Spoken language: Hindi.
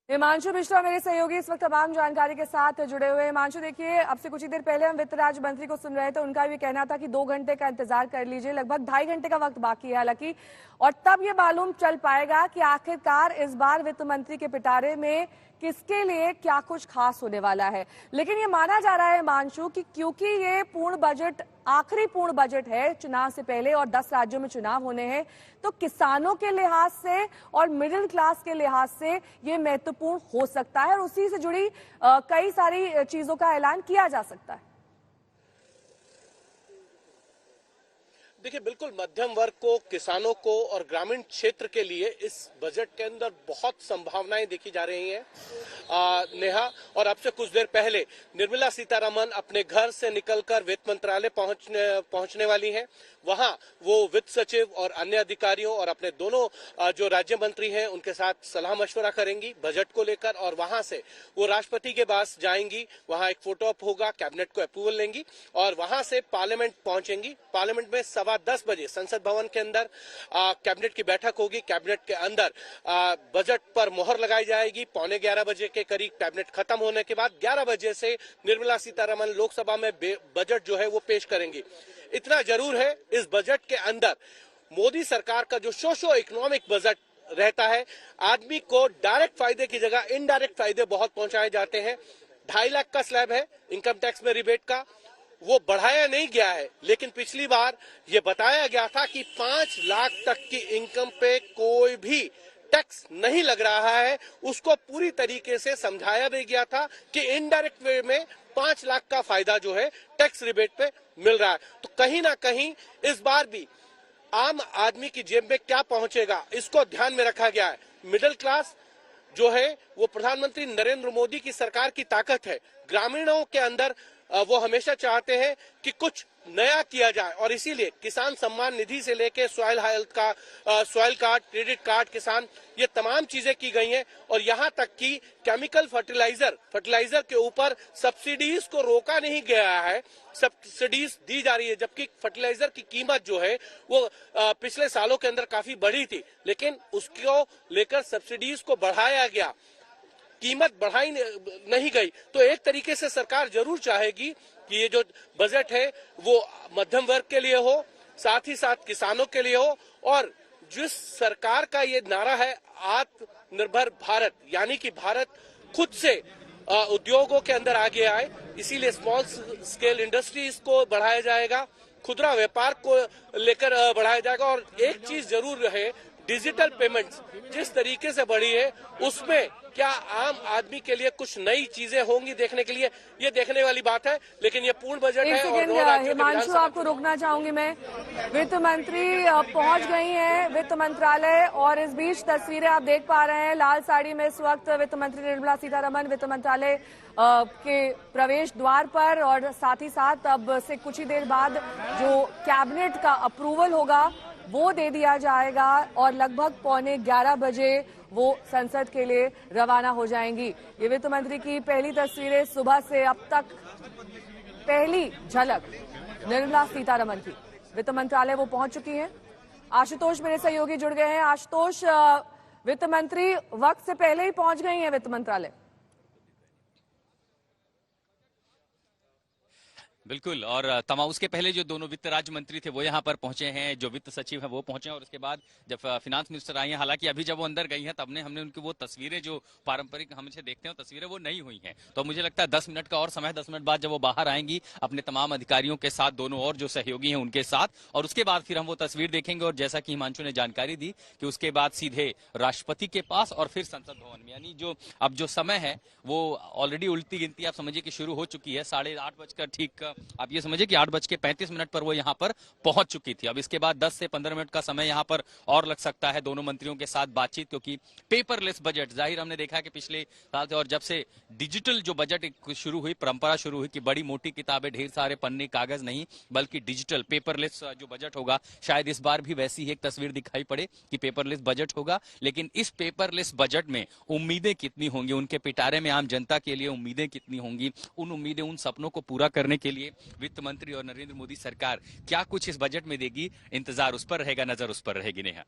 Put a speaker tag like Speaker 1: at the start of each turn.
Speaker 1: हिमांशु मिश्रा मेरे सहयोगी इस वक्त तमाम जानकारी के साथ जुड़े हुए हैं। हिमांशु, देखिए, अब से कुछ ही देर पहले हम वित्त राज्य मंत्री को सुन रहे थे। उनका भी कहना था कि 2 घंटे का इंतजार कर लीजिए, लगभग 2.5 घंटे का वक्त बाकी है हालांकि, और तब ये मालूम चल पाएगा कि आखिरकार इस बार वित्त मंत्री के पिटारे में किसके लिए क्या कुछ खास होने वाला है। लेकिन ये माना जा रहा है हिमांशु कि क्योंकि ये पूर्ण बजट, आखिरी पूर्ण बजट है चुनाव से पहले और 10 राज्यों में चुनाव होने हैं, तो किसानों के लिहाज से और मिडिल क्लास के लिहाज से ये महत्वपूर्ण हो सकता है और उसी से जुड़ी कई सारी चीजों का ऐलान किया जा सकता है।
Speaker 2: देखिए, बिल्कुल मध्यम वर्ग को, किसानों को और ग्रामीण क्षेत्र के लिए इस बजट के अंदर बहुत संभावनाएं देखी जा रही हैं नेहा। और अब से कुछ देर पहले निर्मला सीतारमण अपने घर से निकलकर वित्त मंत्रालय पहुंचने वाली हैं। वहां वो वित्त सचिव और अन्य अधिकारियों और अपने दोनों जो राज्य मंत्री हैं उनके साथ सलाह मशवरा करेंगी बजट को लेकर, और वहां से वो राष्ट्रपति के पास जाएंगी। वहां एक फोटो ऑप होगा, कैबिनेट को अप्रूवल लेंगी और वहां से पार्लियामेंट पहुंचेंगी। पार्लियामेंट में 10:15 बजे संसद भवन के अंदर कैबिनेट की बैठक होगी। कैबिनेट के अंदर बजट पर मोहर लगाई जाएगी। 11:15 बजे के करीब कैबिनेट खत्म होने के बाद 11 बजे से निर्मला सीतारमण लोकसभा में बजट जो है वो पेश करेंगी। इतना जरूर है, इस बजट के अंदर मोदी सरकार का जो सोशो इकोनॉमिक बजट रहता है, आदमी को डायरेक्ट फायदे की जगह इनडायरेक्ट फायदे बहुत पहुंचाए जाते हैं। 2.5 लाख का स्लैब है इनकम टैक्स में रिबेट का, वो बढ़ाया नहीं गया है। लेकिन पिछली बार ये बताया गया था कि 5 लाख तक की इनकम पे कोई भी टैक्स नहीं लग रहा है। उसको पूरी तरीके से समझाया भी गया था कि इनडायरेक्ट वे में 5 लाख का फायदा जो है टैक्स रिबेट पे मिल रहा है। तो कहीं ना कहीं इस बार भी आम आदमी की जेब में क्या पहुंचेगा, इसको ध्यान में रखा गया है। मिडिल क्लास जो है वो प्रधानमंत्री नरेंद्र मोदी की सरकार की ताकत है। ग्रामीणों के अंदर वो हमेशा चाहते हैं कि कुछ नया किया जाए, और इसीलिए किसान सम्मान निधि से लेके सॉइल हेल्थ का, सॉइल कार्ड, क्रेडिट कार्ड किसान, ये तमाम चीजें की गई हैं। और यहाँ तक कि केमिकल फर्टिलाइजर के ऊपर सब्सिडीज को रोका नहीं गया है, सब्सिडीज दी जा रही है। जबकि फर्टिलाइजर की कीमत जो है वो पिछले सालों के अंदर काफी बढ़ी थी, लेकिन उसको लेकर सब्सिडीज को बढ़ाया गया, कीमत बढ़ाई नहीं गई। तो एक तरीके से सरकार जरूर चाहेगी कि ये जो बजट है वो मध्यम वर्ग के लिए हो, साथ ही साथ किसानों के लिए हो। और जिस सरकार का ये नारा है आत्मनिर्भर भारत, यानी कि भारत खुद से उद्योगों के अंदर आगे आए, इसीलिए स्मॉल स्केल इंडस्ट्रीज को बढ़ाया जाएगा, खुदरा व्यापार को लेकर बढ़ाया जाएगा। और एक चीज जरूर रहे, डिजिटल पेमेंट्स जिस तरीके से बढ़ी है उसमें क्या आम आदमी के लिए कुछ नई चीजें होंगी देखने के लिए, ये देखने वाली बात है। लेकिन ये पूर्ण बजट है। और
Speaker 1: हिमांशु, आपको रोकना चाहूंगी मैं। वित्त मंत्री पहुंच गई हैं वित्त मंत्रालय, और इस बीच तस्वीरें आप देख पा रहे हैं, लाल साड़ी में इस वक्त वित्त मंत्री निर्मला सीतारमण वित्त मंत्रालय के प्रवेश द्वार पर, और साथ ही साथ अब से कुछ ही देर बाद जो कैबिनेट का अप्रूवल होगा वो दे दिया जाएगा और लगभग 11:15 बजे वो संसद के लिए रवाना हो जाएंगी। ये वित्त मंत्री की पहली तस्वीरें सुबह से अब तक, पहली झलक निर्मला सीतारमण की। वित्त मंत्रालय वो पहुंच चुकी हैं। आशुतोष मेरे सहयोगी जुड़ गए हैं। आशुतोष, वित्त मंत्री वक्त से पहले ही पहुंच गई हैं वित्त मंत्रालय।
Speaker 3: बिल्कुल, और तमाम उसके पहले जो दोनों वित्त राज्य मंत्री थे वो यहाँ पर पहुंचे हैं, जो वित्त सचिव हैं वो पहुंचे हैं, और उसके बाद जब फिनांस मिनिस्टर आई हैं, हालांकि अभी जब वो अंदर गई हैं तब हमने उनकी वो तस्वीरें जो पारंपरिक हम इसे देखते हैं तस्वीरें वो नहीं हुई हैं। तो मुझे लगता है 10 मिनट का और समय, 10 मिनट बाद जब वो बाहर आएंगी अपने तमाम अधिकारियों के साथ, दोनों और जो सहयोगी हैं उनके साथ, और उसके बाद फिर हम वो तस्वीर देखेंगे। और जैसा कि हिमांशु ने जानकारी दी कि उसके बाद सीधे राष्ट्रपति के पास और फिर संसद भवन में, यानी जो अब जो समय है वो ऑलरेडी उल्टी गिनती आप समझिए कि शुरू हो चुकी है। 8:30 बजकर ठीक आप ये समझिए कि 8:35 पर वो यहाँ पर पहुंच चुकी थी। अब इसके बाद 10 से 15 मिनट का समय यहाँ पर और लग सकता है दोनों मंत्रियों के साथ बातचीत, क्योंकि पेपरलेस बजट, जाहिर हमने देखा कि पिछले साल और जब से डिजिटल जो बजट शुरू हुई, परंपरा शुरू हुई कि बड़ी मोटी किताबें, ढेर सारे पन्ने कागज नहीं, बल्कि डिजिटल पेपरलेस जो बजट होगा, शायद इस बार भी वैसी ही एक तस्वीर दिखाई पड़े कि पेपरलेस बजट होगा। लेकिन इस पेपरलेस बजट में उम्मीदें कितनी होंगी, उनके पिटारे में आम जनता के लिए उम्मीदें कितनी होंगी, उन उम्मीदें, उन सपनों को पूरा करने के लिए वित्त मंत्री और नरेंद्र मोदी सरकार क्या कुछ इस बजट में देगी, इंतजार उस पर रहेगा, नजर उस पर रहेगी। नेहा।